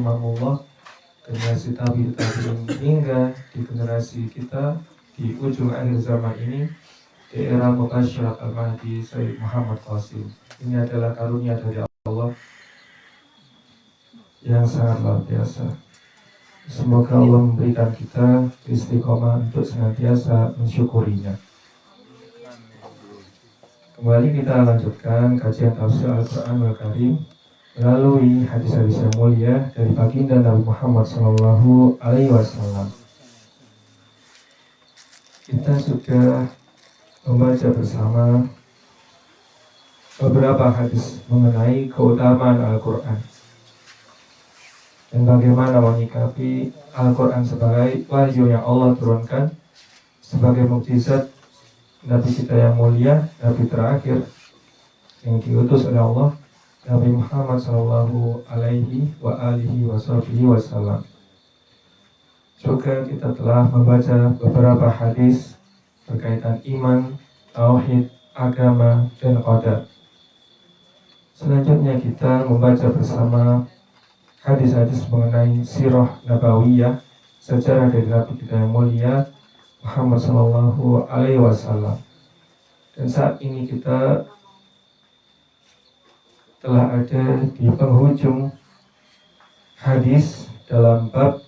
rahimahullah, generasi tabi'in hingga di generasi kita di ujung akhir zaman ini, di era Mubasyirat Al-Mahdi Sayyid Muhammad Qasim. Ini adalah karunia dari Allah yang sangat luar biasa. Semoga Allah memberikan kita istiqomah untuk senantiasa mensyukurinya. Kembali kita lanjutkan kajian tafsir Al-Quran Al-Karim melalui hadis-hadis yang mulia dari baginda Nabi Muhammad SAW. Kita sudah membaca bersama beberapa hadis mengenai keutamaan Al-Quran dan bagaimana menyikapi Al-Quran sebagai wahyu yang Allah turunkan, sebagai mukjizat Nabi kita yang mulia, Nabi terakhir yang diutus oleh Allah, Nabi Muhammad Sallallahu Alaihi Wasallam. Juga kita telah membaca beberapa hadis berkaitan iman, tauhid, agama, dan qadar. Selanjutnya kita membaca bersama hadis-hadis mengenai sirah nabawiyah, sejarah dari Nabi kita yang mulia Muhammad Sallallahu Alaihi Wasallam. Dan saat ini kita telah ada di penghujung hadis dalam bab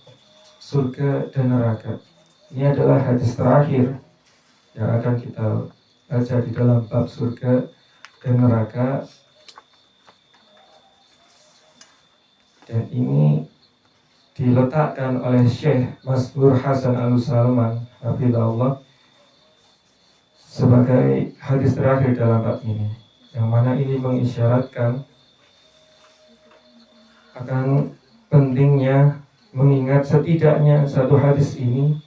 surga dan neraka. Ini adalah hadis terakhir yang akan kita baca di dalam bab surga dan neraka. Dan ini diletakkan oleh Syekh Masbur Hasan Al-Salman Hafizahullah sebagai hadis terakhir dalam bab ini, yang mana ini mengisyaratkan akan pentingnya mengingat setidaknya satu hadis ini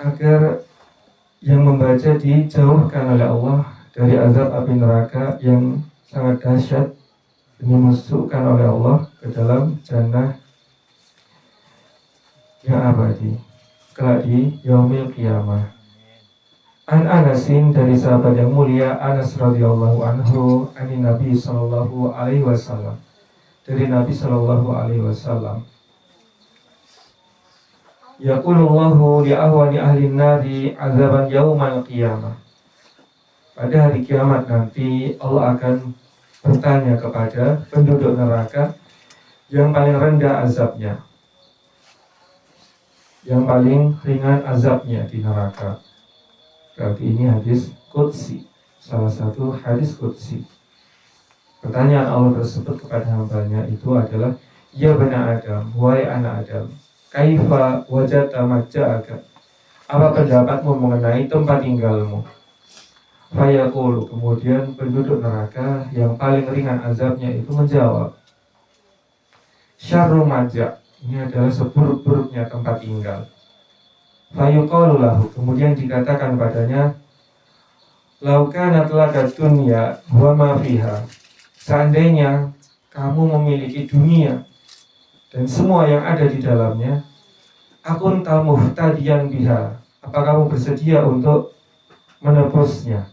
agar yang membaca dijauhkan oleh Allah dari azab api neraka yang sangat dahsyat, dimasukkan oleh Allah ke dalam jannah yang abadi kelak di yaumil qiyamah. An Anasin, dari sahabat yang mulia Anas radhiyallahu anhu, ani Nabi sallallahu alaihi wasallam, dari Nabi sallallahu alaihi wasallam, yaqulullahu li ahwani ahli nari azaban yaumal qiyamah. Pada hari kiamat nanti Allah akan bertanya kepada penduduk neraka yang paling rendah azabnya, yang paling ringan azabnya di neraka. Berarti ini hadis qudsi, salah satu hadis qudsi. Pertanyaan Allah tersebut kepada hambanya itu adalah, ya bani Adam, wahai anak Adam, kaifa wajadta majja'aka, apa pendapatmu mengenai tempat tinggalmu? Fayaqulu, kemudian penduduk neraka yang paling ringan azabnya itu menjawab, syarru majja', ini adalah seburuk-buruknya tempat tinggal. Fayuqalu lahu, kemudian dikatakan padanya, lau kanat laka dunya wa ma fiha, seandainya kamu memiliki dunia dan semua yang ada di dalamnya, akuntal muhtadiyan biha, apa kamu bersedia untuk menebusnya,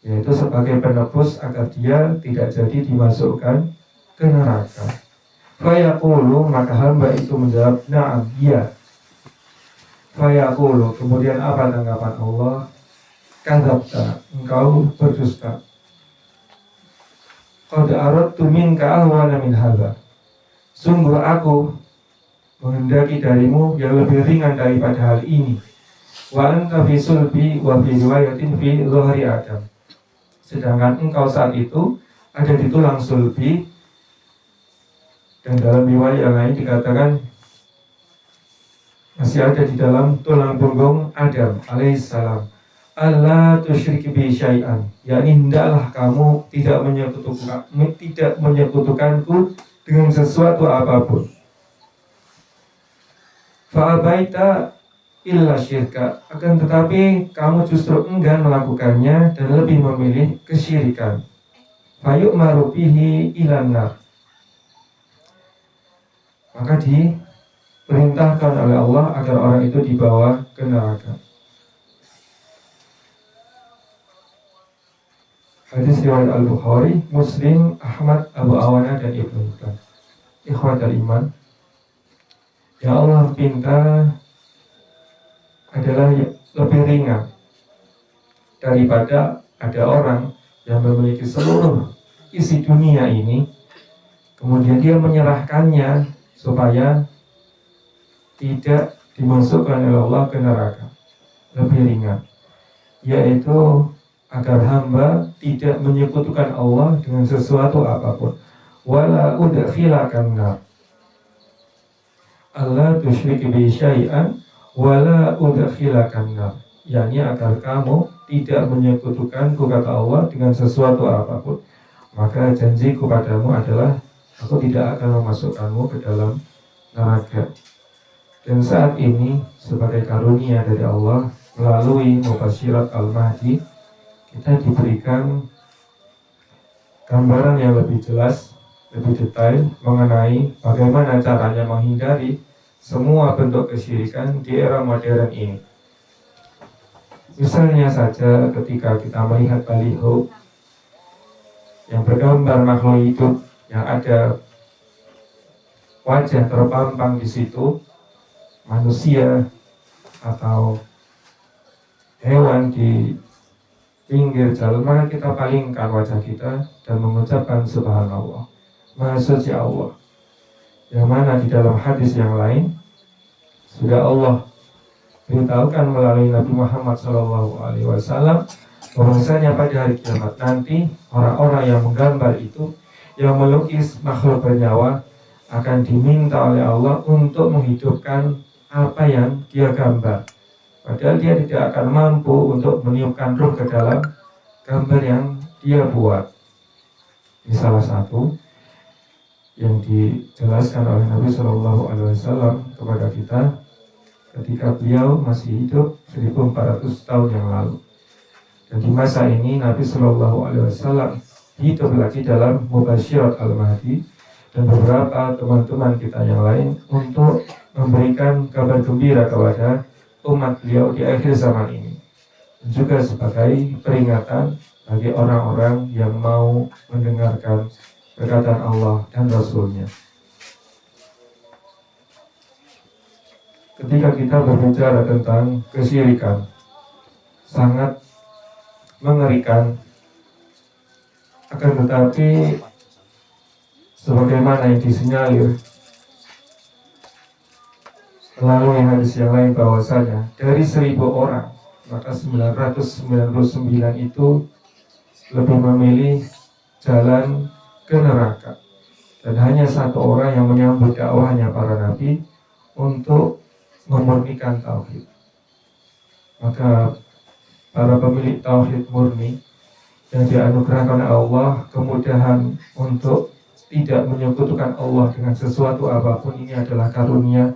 yaitu sebagai penebus agar dia tidak jadi dimasukkan ke neraka. Fayaqulu, maka hamba itu menjawab, na'am, iya. Fayaqulu, kemudian apa tanggapan Allah? Kadzabta, engkau berdusta. Qad aradtu minka ahwana min hadza, sungguh aku menghendaki darimu yang lebih ringan daripada hal ini. Wa anta fi sulbi wa fi riwayatin fi zuhri Adam, sedangkan engkau saat itu ada di tulang sulbi, dan dalam riwayat yang lain dikatakan masih ada di dalam tulang punggung Adam alaihissalam. Allah tusyrik bi syai'an, yakni hendaklah kamu tidak menyekutukanku dengan sesuatu apapun. Fa'abaita illa syirka, akan tetapi kamu justru enggan melakukannya dan lebih memilih kesyirikan. Fayu'maru bihi ilan nar, maka diperintahkan oleh Allah agar orang itu dibawa ke neraka. Hadis riwayat Al-Bukhari, Muslim, Ahmad, Abu Awana, dan Ibnu Hibban. Ikhwatal iman, ya Allah pinta adalah lebih ringan daripada ada orang yang memiliki seluruh isi dunia ini, kemudian dia menyerahkannya supaya tidak dimasukkan oleh Allah ke neraka. Lebih ringan, yaitu agar hamba tidak menyekutukan Allah dengan sesuatu apapun. Wala udkhilakan nar, Allah tusyrik bi syai'an wala udkhilakan nar, yakni agar kamu tidak menyekutukanku, kata Allah, dengan sesuatu apapun, maka janjiku padamu adalah aku tidak akan memasukkanmu ke dalam neraka. Dan saat ini sebagai karunia dari Allah melalui Mubasyirat Al-Mahdi, kita diberikan gambaran yang lebih jelas, lebih detail mengenai bagaimana caranya menghindari semua bentuk kesyirikan di era modern ini. Misalnya saja ketika kita melihat baliho yang bergambar makhluk hidup yang ada wajah terpampang di situ, manusia atau hewan di pinggir jalan, maka kita palingkan wajah kita dan mengucapkan subhanallah, maha suci Allah. Yang mana di dalam hadis yang lain sudah Allah beritahukan melalui Nabi Muhammad SAW bahwasanya pada hari kiamat nanti orang-orang yang menggambar itu, yang melukis makhluk bernyawa, akan diminta oleh Allah untuk menghidupkan apa yang dia gambar. Padahal dia tidak akan mampu untuk meniupkan ruh ke dalam gambar yang dia buat. Ini salah satu yang dijelaskan oleh Nabi SAW kepada kita ketika beliau masih hidup 1400 tahun yang lalu. Dan di masa ini Nabi SAW hidup lagi dalam Mubasyirat Al-Mahdi dan beberapa teman-teman kita yang lain untuk memberikan kabar gembira kepada umat beliau di akhir zaman ini, dan juga sebagai peringatan bagi orang-orang yang mau mendengarkan perkataan Allah dan Rasul-Nya. Ketika kita berbicara tentang kesyirikan, sangat mengerikan, akan tetapi sebagaimana yang disinyalir melalui hadis yang lain bahwasanya dari 1000 orang, maka 999 itu lebih memilih jalan ke neraka, dan hanya satu orang yang menyambut dakwahnya para nabi untuk memurnikan tauhid. Maka para pemilik tauhid murni yang dianugerahkan oleh Allah kemudahan untuk tidak menyekutukan Allah dengan sesuatu apapun, ini adalah karunia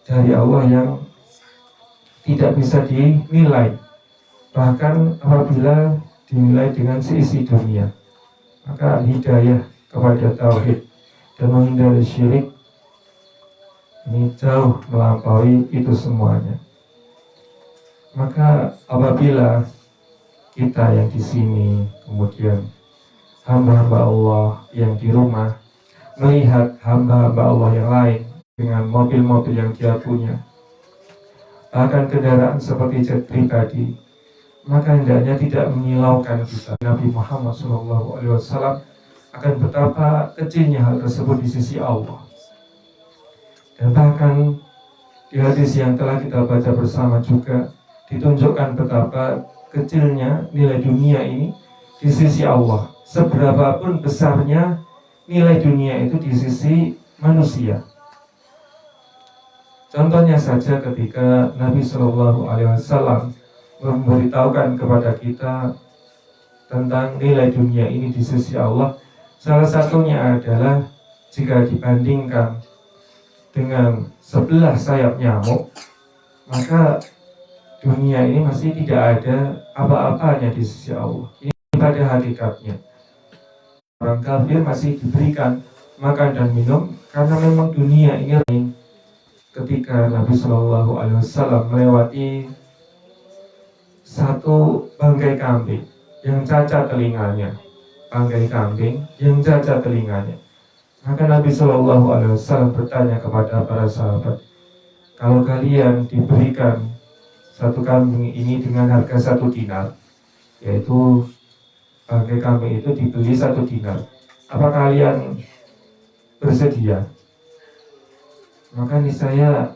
dari Allah yang tidak bisa dinilai, bahkan apabila dinilai dengan seisi dunia. Maka hidayah kepada tauhid dan menghindari syirik ini jauh melampaui itu semuanya. Maka apabila kita yang di sini, kemudian hamba-hamba Allah yang di rumah melihat hamba-hamba Allah yang lain dengan mobil-mobil yang dia punya, bahkan kendaraan seperti jet pribadi, maka hendaknya tidak menyilaukan kita. Nabi Muhammad SAW akan betapa kecilnya hal tersebut di sisi Allah. Dan bahkan di hadis yang telah kita baca bersama juga ditunjukkan betapa kecilnya nilai dunia ini di sisi Allah. Seberapapun besarnya nilai dunia itu di sisi manusia. Contohnya saja ketika Nabi SAW memberitahukan kepada kita tentang nilai dunia ini di sisi Allah, salah satunya adalah jika dibandingkan dengan 11 sayap nyamuk, maka dunia ini masih tidak ada apa-apanya di sisi Allah. Ini pada hakikatnya orang kafir masih diberikan makan dan minum karena memang dunia ini. Ketika Nabi SAW melewati satu bangkai kambing, yang cacat telinganya, bangkai kambing yang cacat telinganya. Maka Nabi Shallallahu Alaihi Wasallam bertanya kepada para sahabat, kalau kalian diberikan satu kambing ini dengan harga 1 dinar, yaitu bangkai kambing itu dibeli 1 dinar, apa kalian bersedia? Maka niscaya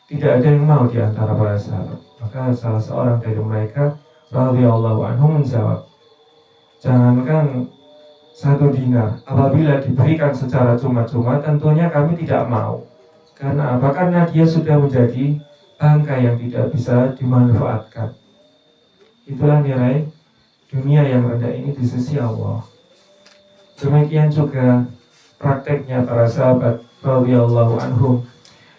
tidak ada yang mau di antara para sahabat. Maka salah seorang dari mereka radhiyallahu anhu menjawab, jangankan 1 dinar, apabila diberikan secara cuma-cuma tentunya kami tidak mau. Karena apa? Karena dia sudah menjadi bangkai yang tidak bisa dimanfaatkan. Itulah nilai dunia yang rendah ini di sisi Allah. Demikian juga prakteknya para sahabat radhiyallahu anhum.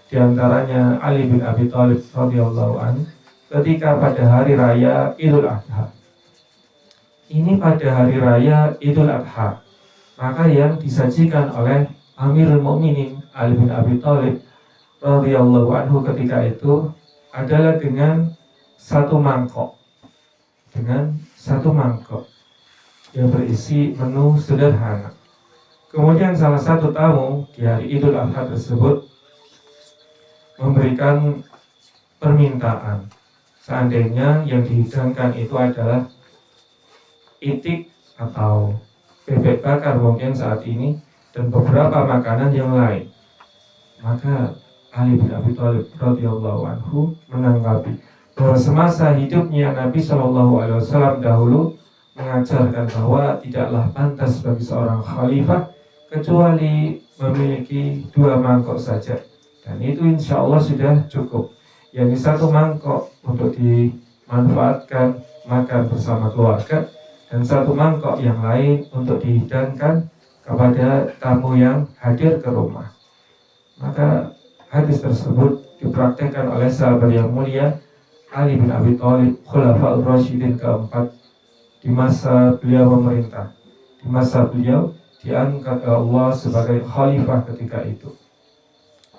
Di antaranya Ali bin Abi Thalib radhiyallahu anhu ketika pada hari raya Idul Adha. Ini pada hari raya Idul Adha, maka yang disajikan oleh Amirul Mukminin Ali bin Abi Thalib radhiyallahu anhu ketika itu adalah dengan satu mangkok yang berisi menu sederhana. Kemudian salah satu tamu di hari Idul Adha tersebut memberikan permintaan, seandainya yang dihidangkan itu adalah itik atau bebek bakar mungkin saat ini, dan beberapa makanan yang lain. Maka Ali bin Abi Thalib radhiyallahu anhu menanggapi bahwa semasa hidupnya Nabi Shallallahu Alaihi Wasallam dahulu mengajarkan bahwa tidaklah pantas bagi seorang khalifah kecuali memiliki 2 mangkok saja, dan itu insya Allah sudah cukup. Yang 1 mangkok untuk dimanfaatkan makan bersama keluarga, dan 1 mangkok yang lain untuk dihidangkan kepada tamu yang hadir ke rumah. Maka hadis tersebut dipraktekkan oleh sahabat yang mulia Ali bin Abi Thalib, Khulafaur Rasyidin keempat, di masa beliau memerintah, di masa beliau diangkat oleh Allah sebagai khalifah ketika itu.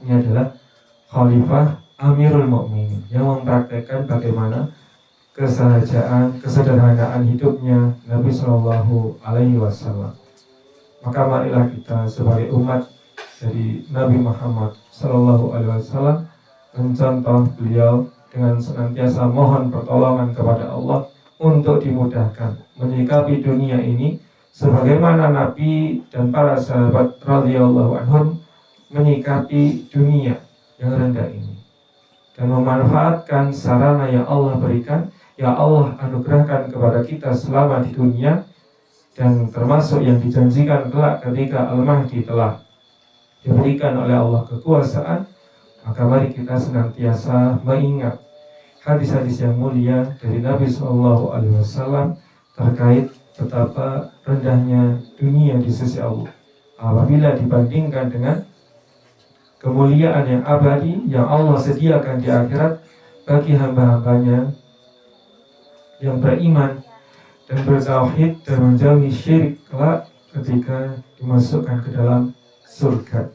Ini adalah khalifah Amirul Mukminin yang mempraktekkan bagaimana kesahajaan, kesederhanaan hidupnya Nabi Shallallahu Alaihi Wasallam. Maka marilah kita sebagai umat dari Nabi Muhammad Shallallahu Alaihi Wasallam mencontoh beliau dengan senantiasa mohon pertolongan kepada Allah untuk dimudahkan menyikapi dunia ini sebagaimana Nabi dan para sahabat radhiyallahu anhum menyikapi dunia yang rendah ini, dan memanfaatkan sarana yang Allah berikan, ya Allah anugerahkan kepada kita selama di dunia, dan termasuk yang dijanjikan kelak ketika Al-Mahdi telah diberikan oleh Allah kekuasaan. Maka mari kita senantiasa mengingat hadis-hadis yang mulia dari Nabi Shallallahu Alaihi Wasallam terkait betapa rendahnya dunia di sisi Allah apabila dibandingkan dengan kemuliaan yang abadi yang Allah sediakan di akhirat bagi hamba-hambanya yang beriman dan bertauhid dan menjauhi syirik kelak ketika dimasukkan ke dalam surga.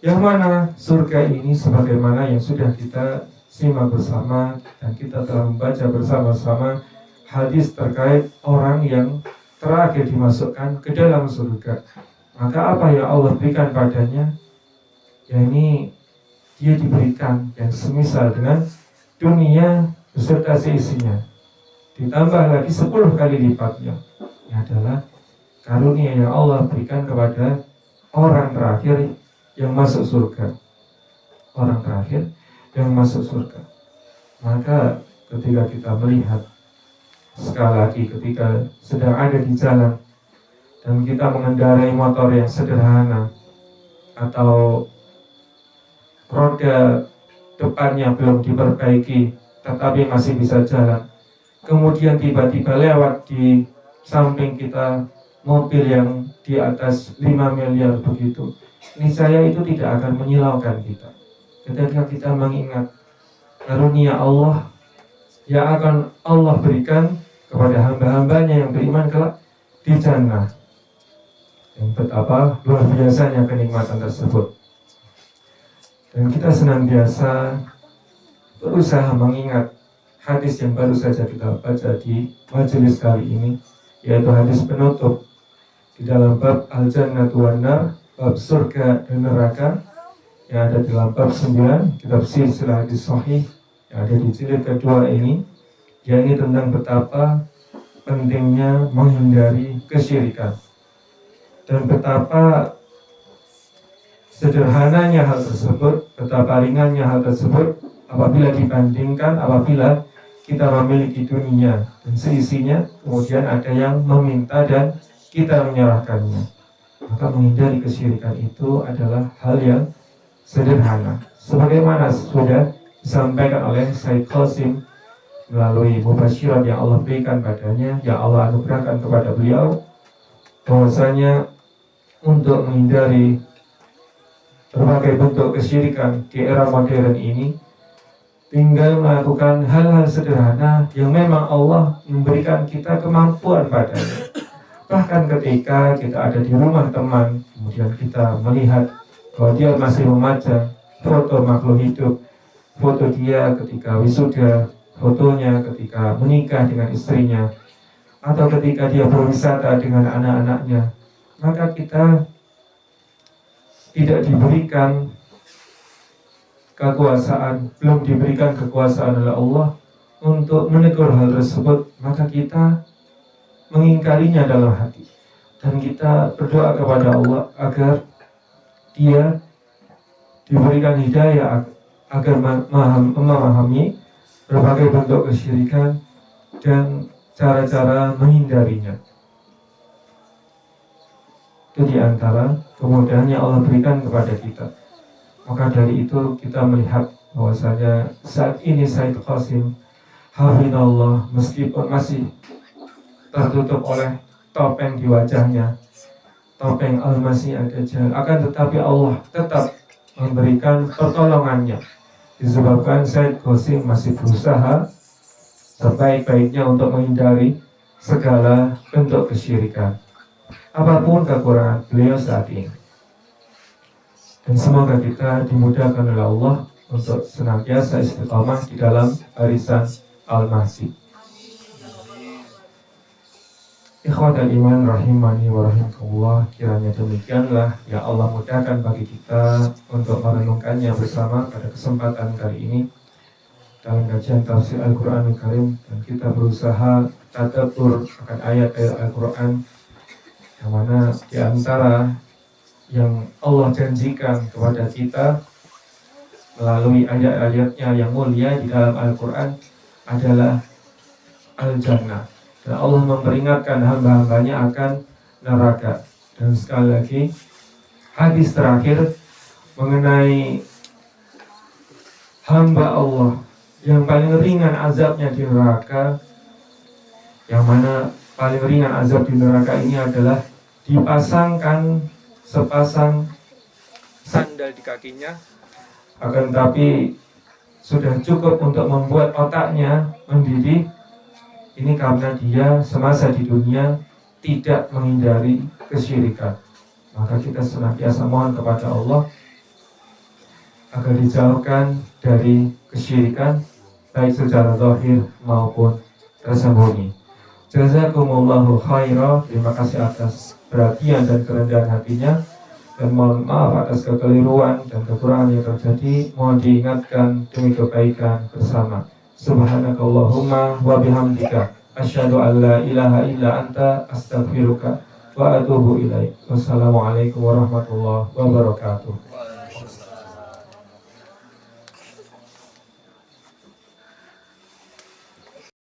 Yang mana surga ini sebagaimana yang sudah kita simak bersama dan kita telah membaca bersama-sama hadis terkait orang yang terakhir dimasukkan ke dalam surga. Maka apa yang Allah berikan padanya? Yakni dia diberikan yang semisal dengan dunia beserta seisinya, ditambah lagi 10 kali lipatnya. Ini adalah karunia yang Allah berikan kepada orang terakhir yang masuk surga. Orang terakhir yang masuk surga. Maka ketika kita melihat, sekali lagi ketika sedang ada di jalan dan kita mengendarai motor yang sederhana atau roda depannya belum diperbaiki tetapi masih bisa jalan, kemudian tiba-tiba lewat di samping kita mobil yang di atas 5 miliar begitu, niscaya itu tidak akan menyilaukan kita ketika kita mengingat karunia Allah yang akan Allah berikan kepada hamba-hambanya yang beriman kelak di jannah. Yang betapa luar biasanya kenikmatan tersebut. Dan kita senantiasa berusaha mengingat hadis yang baru saja kita baca di majelis kali ini, yaitu hadis penutup di dalam bab Al-Jannatu wan Nar, bab surga dan neraka, yang ada di dalam bab 9 kitab Silsilah Hadis Sahih yang ada di jilid kedua ini, yakni tentang betapa pentingnya menghindari kesyirikan dan betapa sederhananya hal tersebut, betapa ringannya hal tersebut apabila dibandingkan apabila kita memiliki dunia dan seisinya, kemudian ada yang meminta dan kita menyerahkannya. Maka menghindari kesyirikan itu adalah hal yang sederhana, sebagaimana sudah disampaikan oleh Said Qasim melalui mubasyirat yang Allah berikan padanya, yang Allah anugerahkan kepada beliau, bahwasanya untuk menghindari berbagai bentuk kesyirikan di era modern ini, tinggal melakukan hal-hal sederhana yang memang Allah memberikan kita kemampuan padanya. Bahkan ketika kita ada di rumah teman, kemudian kita melihat bahwa dia masih memajang foto makhluk hidup, foto dia ketika wisuda, fotonya ketika menikah dengan istrinya, atau ketika dia berwisata dengan anak-anaknya, maka kita tidak diberikan kekuasaan, belum diberikan kekuasaan oleh Allah untuk menegur hal tersebut, maka kita mengingkarinya dalam hati dan kita berdoa kepada Allah agar dia diberikan hidayah agar memahami berbagai bentuk kesyirikan dan cara-cara menghindarinya. Itu diantara kemudahan yang Allah berikan kepada kita. Maka dari itu kita melihat bahwasanya saat ini Said Qasim hafidhahullah, meskipun masih tertutup oleh topeng di wajahnya, topeng Al-Masih Ad-Dajjal, akan tetapi Allah tetap memberikan pertolongannya, disebabkan Said Qasim masih berusaha sebaik-baiknya untuk menghindari segala bentuk kesyirikan, apapun kekurangan beliau saat ini. Dan semoga kita dimudahkan oleh Allah untuk senantiasa istiqamah di dalam barisan Al-Mahdi. Ikhwatal iman rahimani wa rahimakumullah, kiranya demikianlah ya Allah mudahkan bagi kita untuk merenungkannya bersama pada kesempatan kali ini dalam kajian tafsir Al-Quran Al-Karim, dan kita berusaha tadabbur akan ayat-ayat Al-Quran yang mana di antara yang Allah janjikan kepada kita melalui ayat-ayatnya yang mulia di dalam Al-Quran adalah Al-Jannah. Dan Allah memperingatkan hamba-hambanya akan neraka. Dan sekali lagi, hadis terakhir mengenai hamba Allah yang paling ringan azabnya di neraka, yang mana paling ringan azab di neraka ini adalah dipasangkan sepasang sandal di kakinya, akan tapi sudah cukup untuk membuat otaknya mendidih. Ini karena dia semasa di dunia tidak menghindari kesyirikan. Maka kita senantiasa mohon kepada Allah agar dijauhkan dari kesyirikan, baik secara zahir maupun tersembunyi. Jazakumullahu khairan. Terima kasih atas perhatian dan kerendahan hatinya, dan mohon maaf atas kekeliruan dan kekurangan yang terjadi. Mohon diingatkan demi kebaikan bersama. Subhanakallahumma wa bihamdika asyhadu an la ilaha illa anta astaghfiruka wa atubu ilaik. Wassalamualaikum warahmatullahi wabarakatuh.